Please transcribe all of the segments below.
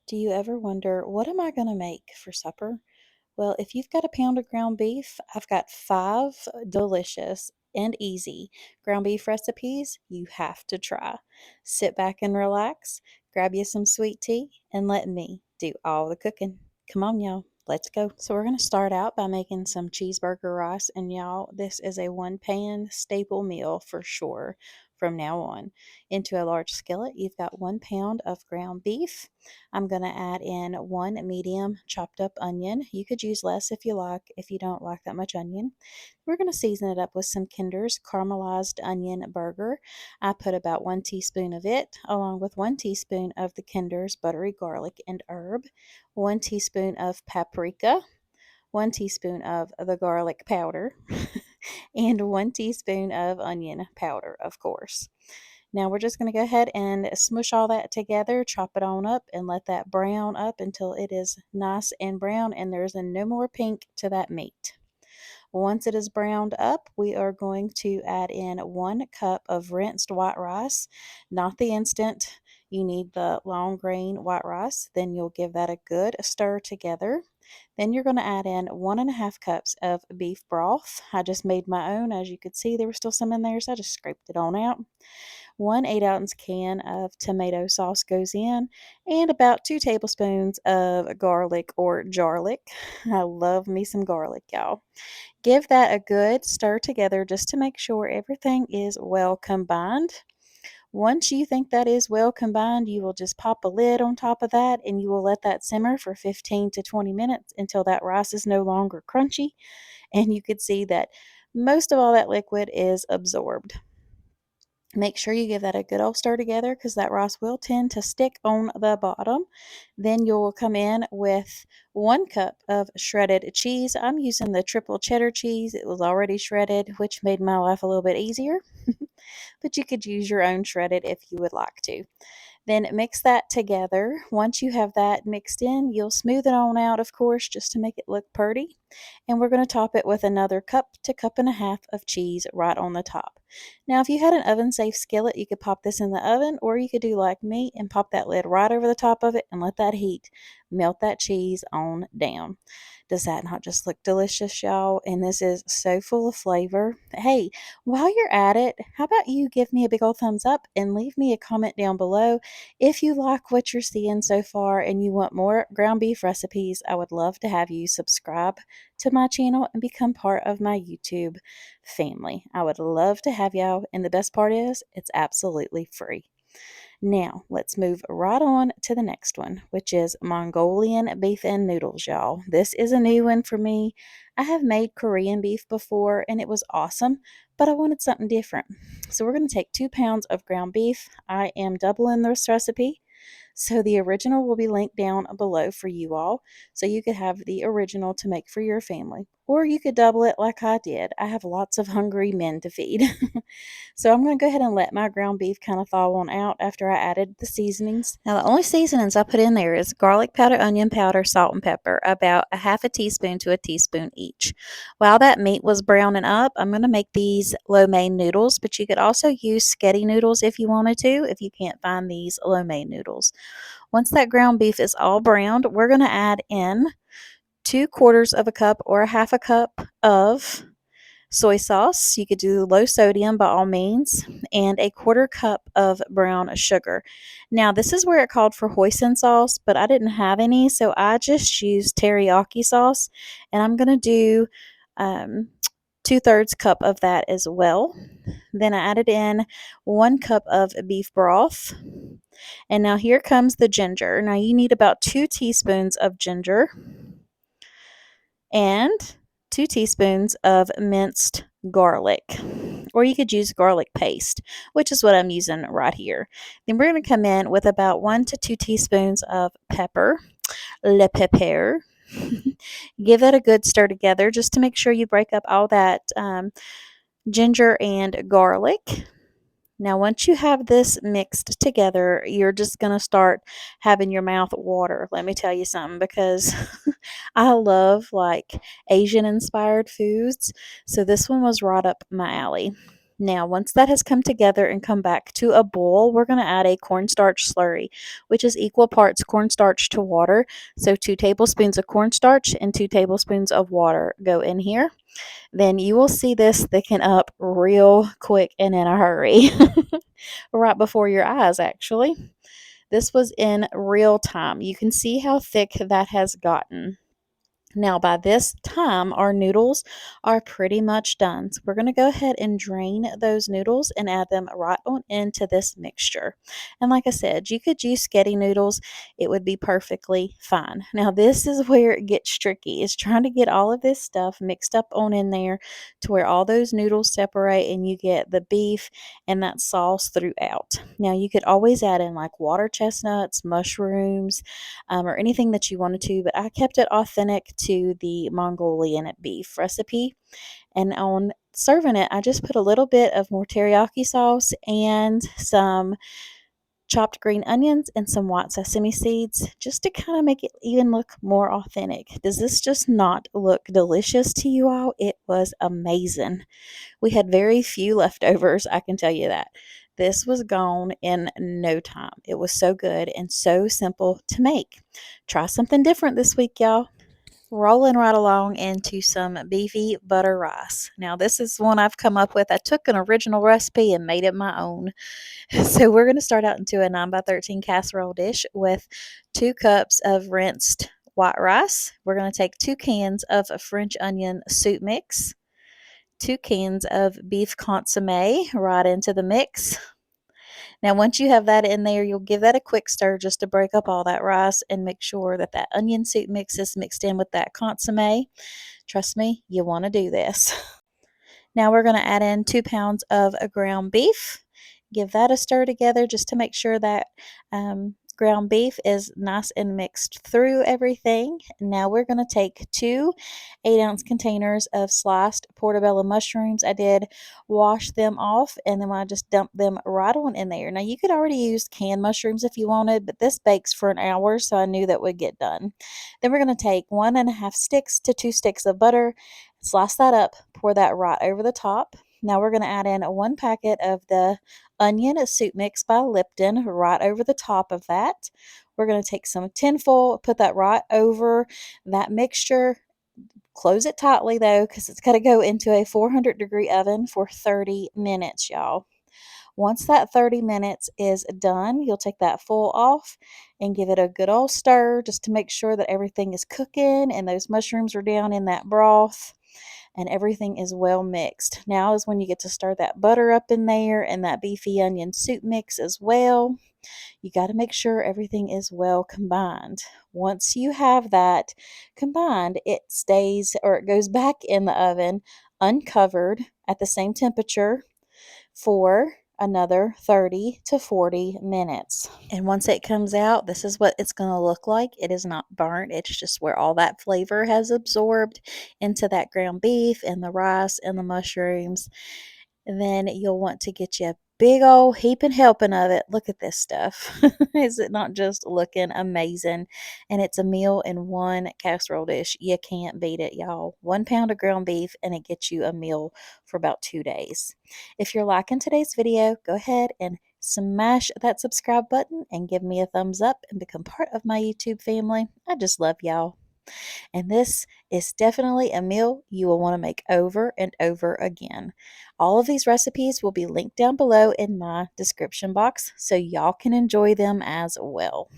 Do you ever wonder, what am I going to make for supper? Well, if you've got a pound of ground beef, I've got five delicious and easy ground beef recipes you have to try. Sit back and relax, grab you some sweet tea, and let me do all the cooking. Come on, y'all. Let's go. So, we're going to start out by making some cheeseburger rice. And, y'all, this is a one pan staple meal for sure from now on. Into a large skillet, you've got 1 pound of ground beef. I'm going to add in one medium chopped up onion. You could use less if you like, if you don't like that much onion. We're going to season it up with some Kinder's caramelized onion burger. I put about 1 teaspoon of it, along with 1 teaspoon of the Kinder's buttery garlic and herb, 1 teaspoon of paprika, 1 teaspoon of the garlic powder, and 1 teaspoon of onion powder, of course. Now we're just going to go ahead and smush all that together, chop it on up, and let that brown up until it is nice and brown and there's no more pink to that meat. Once it is browned up, we are going to add in 1 cup of rinsed white rice, not the instant. You need the long grain white rice. Then you'll give that a good stir together. Then you're going to add in 1.5 cups of beef broth. I just made my own. As you could see, there was still some in there, so I just scraped it on out. 1 8-ounce can of tomato sauce goes in, and about 2 tablespoons of garlic or jarlic. I love me some garlic, y'all. Give that a good stir together just to make sure everything is well combined. Once you think that is well combined, you will just pop a lid on top of that and you will let that simmer for 15 to 20 minutes until that rice is no longer crunchy and you could see that most of all that liquid is absorbed. Make sure you give that a good old stir together because that rice will tend to stick on the bottom. Then you'll come in with 1 cup of shredded cheese. I'm using the triple cheddar cheese. It was already shredded, which made my life a little bit easier. But you could use your own shredded if you would like to. Then mix that together. Once you have that mixed in, you'll smooth it on out, of course, just to make it look pretty. And we're going to top it with another cup to cup and a half of cheese right on the top. Now, if you had an oven-safe skillet, you could pop this in the oven, or you could do like me and pop that lid right over the top of it and let that heat melt that cheese on down. Does that not just look delicious, y'all? And this is so full of flavor. Hey, while you're at it, how about you give me a big old thumbs up and leave me a comment down below if you like what you're seeing so far and you want more ground beef recipes. I would love to have you subscribe to my channel and become part of my YouTube family. I would love to have y'all, and the best part is it's absolutely free. Now, let's move right on to the next one, which is Mongolian beef and noodles, y'all. This is a new one for me. I have made Korean beef before and it was awesome, but I wanted something different. So we're going to take 2 pounds of ground beef. I am doubling this recipe. So the original will be linked down below for you all. So you could have the original to make for your family. Or you could double it like I did. I have lots of hungry men to feed. So I'm going to go ahead and let my ground beef kind of thaw on out after I added the seasonings. Now the only seasonings I put in there is garlic powder, onion powder, salt, and pepper, about a half a teaspoon to a teaspoon each. While that meat was browning up, I'm going to make these lo mein noodles, but you could also use sketty noodles if you wanted to, if you can't find these lo mein noodles. Once that ground beef is all browned, we're going to add in 2/4 of a cup or a half a cup of soy sauce. You could do low sodium by all means, and a 1/4 cup of brown sugar. Now, this is where it called for hoisin sauce, but I didn't have any, so I just used teriyaki sauce, and I'm going to do 2/3 cup of that as well. Then I added in 1 cup of beef broth. And now here comes the ginger. Now you need about 2 teaspoons of ginger and 2 teaspoons of minced garlic. Or you could use garlic paste, which is what I'm using right here. Then we're going to come in with about 1 to 2 teaspoons of pepper, le pepper. Give that a good stir together just to make sure you break up all that ginger and garlic. Now, once you have this mixed together, you're just going to start having your mouth water. Let me tell you something, because I love like Asian inspired foods. So this one was right up my alley. Now, once that has come together and come back to a boil, we're going to add a cornstarch slurry, which is equal parts cornstarch to water. So 2 tablespoons of cornstarch and 2 tablespoons of water go in here. Then you will see this thicken up real quick and in a hurry. Right before your eyes, actually. This was in real time. You can see how thick that has gotten. Now, by this time, our noodles are pretty much done. So we're going to go ahead and drain those noodles and add them right on into this mixture. And like I said, you could use sketty noodles. It would be perfectly fine. Now, this is where it gets tricky, is trying to get all of this stuff mixed up on in there to where all those noodles separate and you get the beef and that sauce throughout. Now, you could always add in like water chestnuts, mushrooms, or anything that you wanted to, but I kept it authentic to the Mongolian beef recipe. And on serving it, I just put a little bit of more teriyaki sauce and some chopped green onions and some white sesame seeds just to kind of make it even look more authentic. Does this just not look delicious to you all? It was amazing. We had very few leftovers, I can tell you that. This was gone in no time. It was so good and so simple to make. Try something different this week, y'all. Rolling right along into some beefy butter rice. Now, this is one I've come up with. I took an original recipe and made it my own. So, we're going to start out into a 9 by 13 casserole dish with 2 cups of rinsed white rice. We're going to take 2 cans of French onion soup mix, 2 cans of beef consomme right into the mix. Now, once you have that in there, you'll give that a quick stir just to break up all that rice and make sure that that onion soup mix is mixed in with that consomme. Trust me, you want to do this. Now we're going to add in 2 pounds of ground beef. Give that a stir together just to make sure that ground beef is nice and mixed through everything. Now we're going to take 2 8-ounce containers of sliced portobello mushrooms. I did wash them off and then I just dumped them right on in there. Now you could already use canned mushrooms if you wanted, but this bakes for an hour, so I knew that would get done. Then we're going to take 1.5 sticks to 2 sticks of butter, slice that up, pour that right over the top. Now we're going to add in 1 packet of the onion soup mix by Lipton right over the top of that. We're going to take some tinfoil, put that right over that mixture. Close it tightly though, because it's got to go into a 400-degree oven for 30 minutes, y'all. Once that 30 minutes is done, you'll take that foil off and give it a good old stir just to make sure that everything is cooking and those mushrooms are down in that broth and everything is well mixed. Now is when you get to stir that butter up in there and that beefy onion soup mix as well. You got to make sure everything is well combined. Once you have that combined, it stays or it goes back in the oven uncovered at the same temperature for another 30 to 40 minutes. And once it comes out, this is what it's going to look like. It is not burnt. It's just where all that flavor has absorbed into that ground beef and the rice and the mushrooms. And then you'll want to get you a big old heaping helping of it. Look at this stuff. Is it not just looking amazing? And it's a meal in one casserole dish. You can't beat it, y'all. 1 pound of ground beef and it gets you a meal for about 2 days. If you're liking today's video, go ahead and smash that subscribe button and give me a thumbs up and become part of my YouTube family. I just love y'all. And this is definitely a meal you will want to make over and over again. All of these recipes will be linked down below in my description box so y'all can enjoy them as well.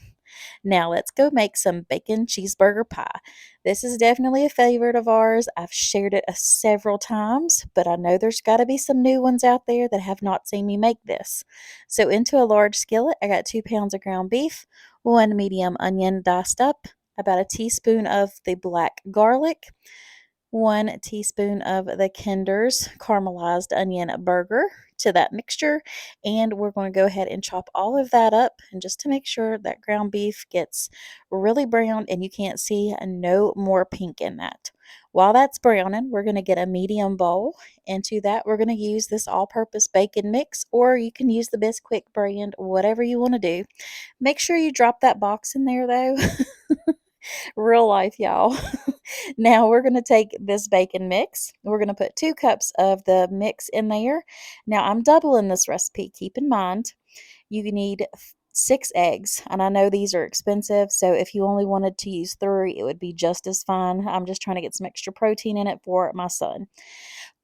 Now let's go make some bacon cheeseburger pie. This is definitely a favorite of ours. I've shared it several times, but I know there's got to be some new ones out there that have not seen me make this. So into a large skillet, I got 2 pounds of ground beef, 1 medium onion diced up, about a teaspoon of the black garlic, 1 teaspoon of the Kinder's caramelized onion burger to that mixture, and we're going to go ahead and chop all of that up, and just to make sure that ground beef gets really brown and you can't see no more pink in that. While that's browning, we're going to get a medium bowl. Into that, we're going to use this all-purpose bacon mix, or you can use the Bisquick brand, whatever you want to do. Make sure you drop that box in there though. Real life, y'all. Now we're going to take this bacon mix. We're going to put 2 cups of the mix in there. Now I'm doubling this recipe. Keep in mind, you need 6 eggs, and I know these are expensive, so if you only wanted to use 3, it would be just as fine. I'm just trying to get some extra protein in it for my son.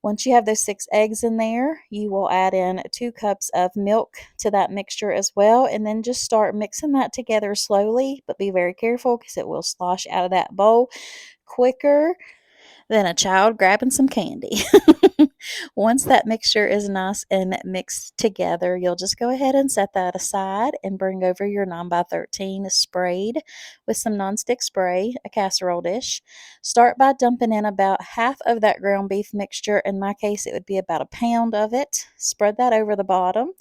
Once you have those 6 eggs in there, you will add in 2 cups of milk to that mixture as well, and then just start mixing that together slowly, but be very careful because it will slosh out of that bowl quicker than a child grabbing some candy. Once that mixture is nice and mixed together, you'll just go ahead and set that aside and bring over your 9x13 sprayed with some nonstick spray, a casserole dish. Start by dumping in about half of that ground beef mixture. In my case, it would be about a pound of it. Spread that over the bottom.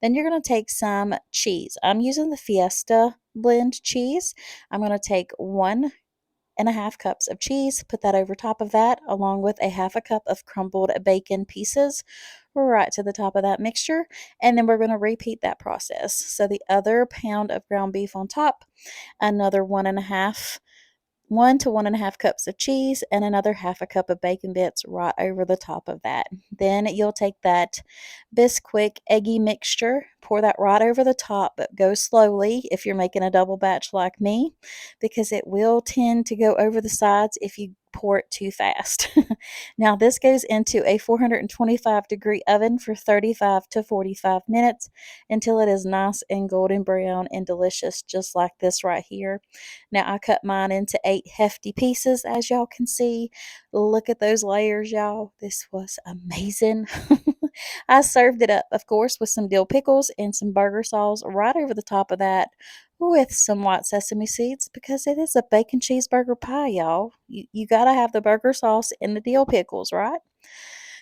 Then you're going to take some cheese. I'm using the Fiesta blend cheese. I'm going to take 1.5 cups of cheese, put that over top of that, along with a half a cup of crumbled bacon pieces right to the top of that mixture. And then we're going to repeat that process. So the other pound of ground beef on top, another 1 to 1.5 cups of cheese, and another half a cup of bacon bits right over the top of that. Then you'll take that Bisquick eggy mixture, pour that right over the top, but go slowly if you're making a double batch like me, because it will tend to go over the sides if you pour it too fast. Now this goes into a 425-degree oven for 35 to 45 minutes until it is nice and golden brown and delicious, just like this right here. Now I cut mine into 8 hefty pieces, as y'all can see. Look at those layers, y'all. This was amazing. I served it up, of course, with some dill pickles and some burger sauce right over the top of that with some white sesame seeds, because it is a bacon cheeseburger pie, y'all. You got to have the burger sauce and the dill pickles, right?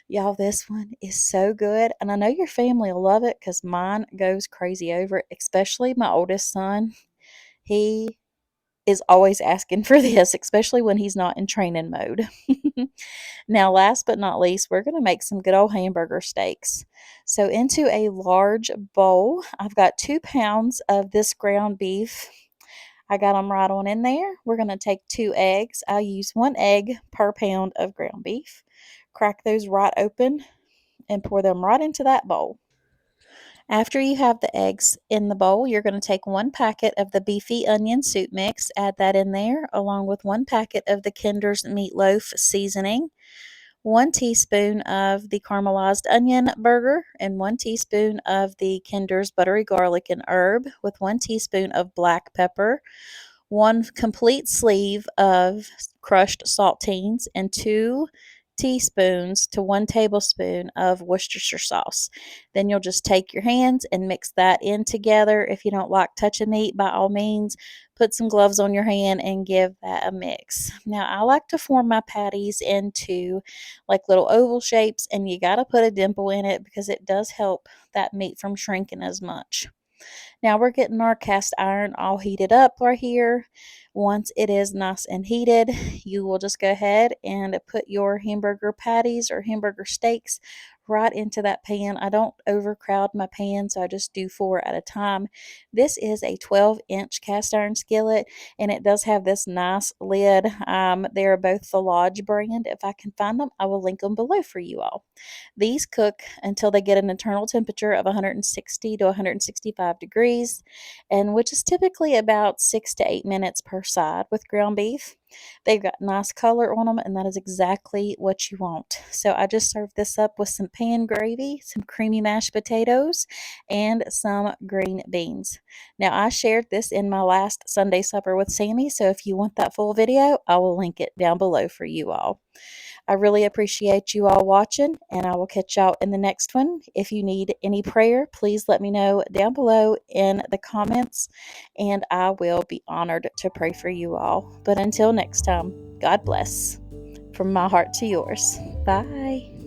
Y'all, this one is so good, and I know your family will love it because mine goes crazy over it, especially my oldest son. He is always asking for this, especially when he's not in training mode. Now, last but not least, we're going to make some good old hamburger steaks. So into a large bowl, I've got 2 pounds of this ground beef. I got them right on in there. We're going to take 2 eggs. I use 1 egg per pound of ground beef. Crack those right open and pour them right into that bowl. After you have the eggs in the bowl, you're going to take 1 packet of the Beefy Onion Soup mix, add that in there, along with 1 packet of the Kinder's Meatloaf seasoning, 1 teaspoon of the caramelized onion burger, and 1 teaspoon of the Kinder's buttery garlic and herb, with 1 teaspoon of black pepper, 1 complete sleeve of crushed saltines, and 2 teaspoons to 1 tablespoon of Worcestershire sauce. Then you'll just take your hands and mix that in together. If you don't like touching meat, by all means, put some gloves on your hand and give that a mix. Now, I like to form my patties into like little oval shapes, and you got to put a dimple in it because it does help that meat from shrinking as much. Now we're getting our cast iron all heated up right here. Once it is nice and heated, you will just go ahead and put your hamburger patties or hamburger steaks right into that pan. I don't overcrowd my pan, so I just do 4 at a time. This is a 12-inch cast iron skillet, and it does have this nice lid. They are both the Lodge brand. If I can find them, I will link them below for you all. These cook until they get an internal temperature of 160 to 165 degrees, and which is typically about 6 to 8 minutes per side with ground beef. They've got nice color on them, and that is exactly what you want. So I just served this up with some pan gravy, some creamy mashed potatoes, and some green beans. Now, I shared this in my last Sunday supper with Sammi, so if you want that full video, I will link it down below for you all. I really appreciate you all watching, and I will catch y'all in the next one. If you need any prayer, please let me know down below in the comments, and I will be honored to pray for you all. But until next time, God bless. From my heart to yours. Bye.